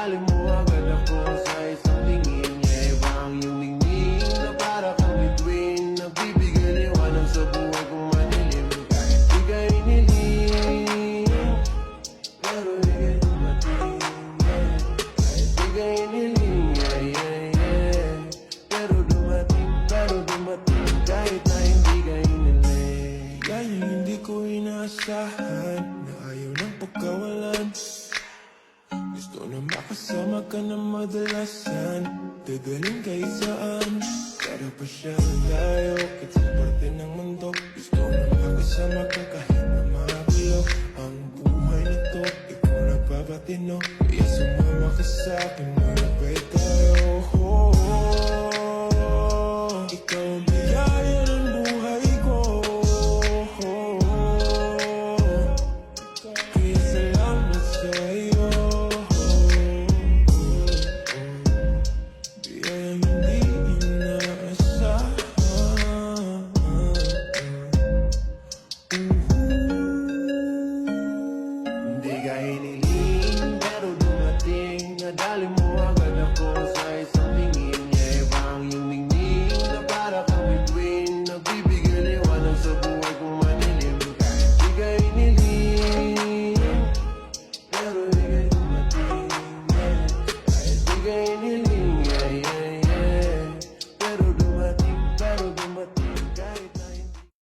Nadali mo agad ako sa isang tingin. Yeah, iba ang iyong ningning na para kang bituin. Nagbibigay liwanag sa buhay kong madilim. Kahit di ka iniling, pero di ka dumating. Yeah. Kahit di ka iniling, yeah, yeah, yeah. Pero dumating kahit na hindi ka iniling. Gayang hindi ko inaasahan na ayaw ng pagkawalan. Gusto na makasama ka na madalasan. Gagaling kahit saan, para pa siya tayo kahit sa parte ng mundo. Gusto na makasama ka kahit na magulo ang buhay na to. Ikaw na papatino.